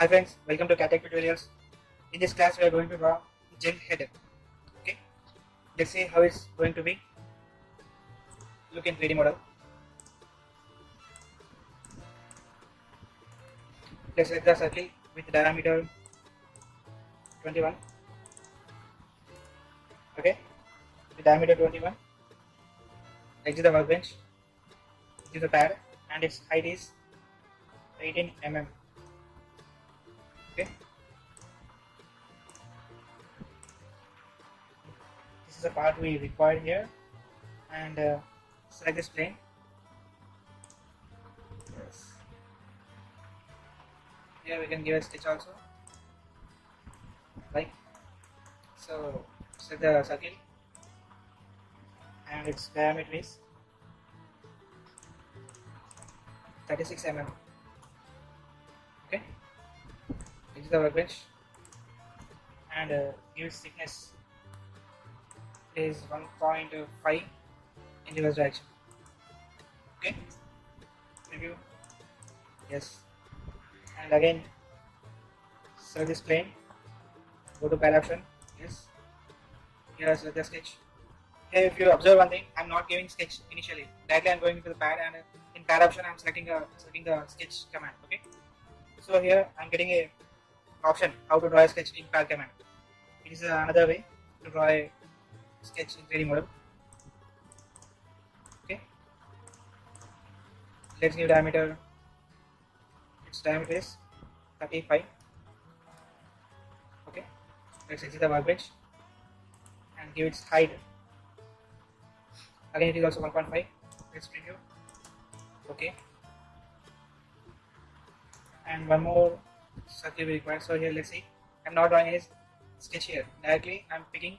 Hi friends, welcome to CATECH Tutorials. In this class we are going to draw gen header. Okay, let's see how it's going to be. Look in 3D model. Let's select the circle with diameter 21. Okay, with diameter 21. Exit the workbench. Use the pad and its height is 18 mm. Okay, this is the part we required here, and select this plane. Yes. Here we can give a stitch also, like so. Select the circle and its diameter is 36 mm. Okay, exit the workbench and give its thickness is 1.5 in reverse direction. Okay, preview. Yes, and again select this plane, go to pad option. Yes, here select the sketch. Here if you observe one thing, I am not giving sketch initially. Directly I am going into the pad, and in pad option I am selecting the sketch command. Okay, so here I am getting a option how to draw a sketch in pad command. It is another way to draw a sketch in 3D model. Okay, let's give diameter. Its diameter is 35. Okay, let's exit the workbench and give its height. Again it is also 1.5. Let's preview. Okay, and one more circle we require. So here let's see, I'm not drawing any sketch here. Directly I'm picking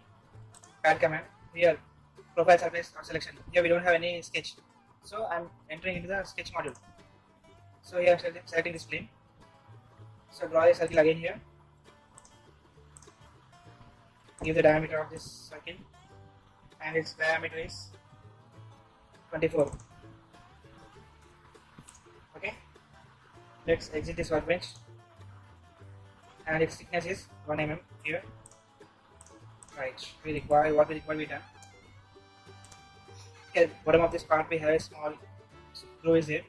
pad command. Here profile surface or selection. Here we don't have any sketch, so I'm entering into the sketch module. So here I'm selecting this plane. So draw a circle again here. Give the diameter of this circle, and its diameter is 24. Okay, let's exit this workbench, and its thickness is 1 mm here. Right, we require what we require we done. Here, bottom of this part we have a small groove is here.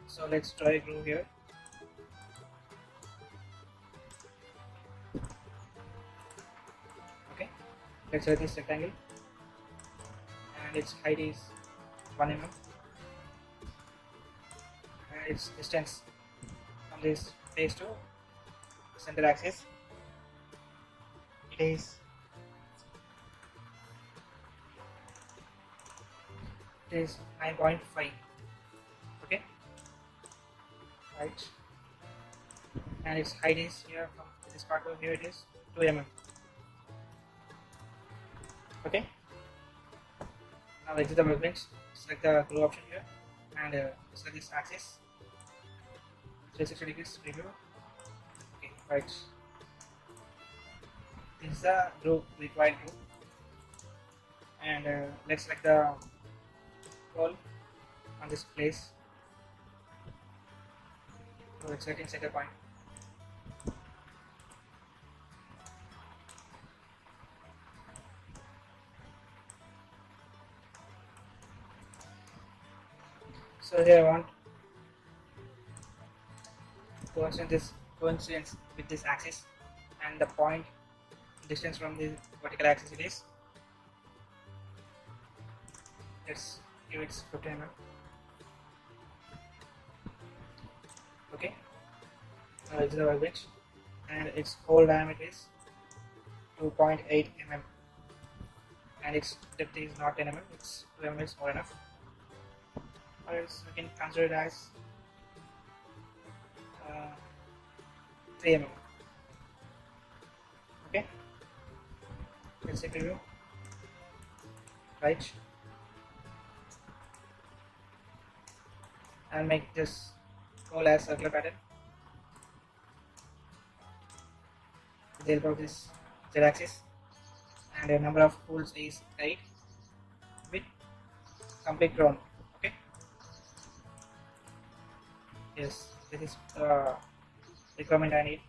So let's draw a groove here. Okay, let's select this rectangle, and its height is 1 mm, and its distance from this face to center axis it is 9.5. Okay, right, and its height is here from this part to here it is 2 mm. Okay, now exit the workbench, select the glue option here, and select this axis 360 degrees preview. Okay, right, this is the glue required glue, and let's select the hole on this place. So it's setting center point. So here I want coincidence with this axis, and the point distance from the vertical axis it is. Let's give it 15 mm. Okay, now it's the workbench, and its whole diameter is 2.8 mm, and its depth is not 10 mm, it's 2 mm is more enough, or else we can consider it as 3 mm. Okay, let's say preview. Right, and make this hole as circular pattern with the help of this Z axis, and the number of holes is 8 with complete round. Okay, yes, this is requirement I need.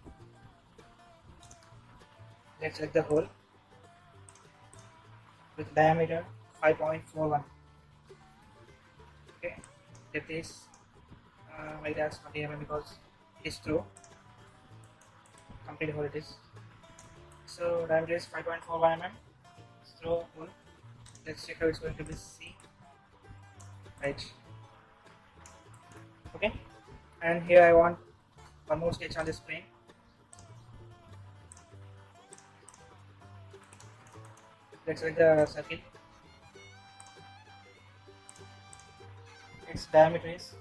Let's select the hole with diameter 5.41. Okay, depth is like that 20 mm because it is through. Complete hole it is. So diameter is 5.41 mm. Through hole. Let's check how it's going to be. See, right? Okay, and here I want one more sketch on this plane. Let's select the circle. Its diameter is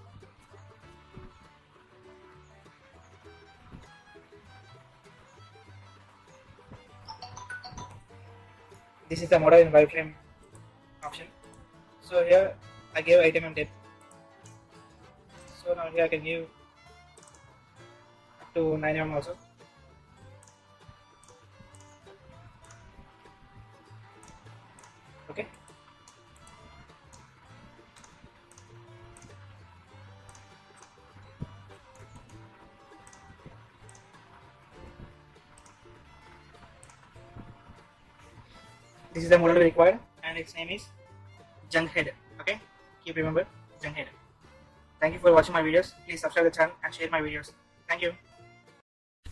this is the model in wireframe option. So here I gave 8 mm depth. So now here I can give up to 9 mm also. Okay. This is the model required, and its name is junk head. Okay, keep remember junk head. Thank you for watching my videos. Please subscribe the channel and share my videos. Thank you.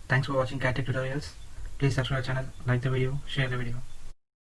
Thanks for watching CATTECH tutorials. Please subscribe the channel, like the video, share the video.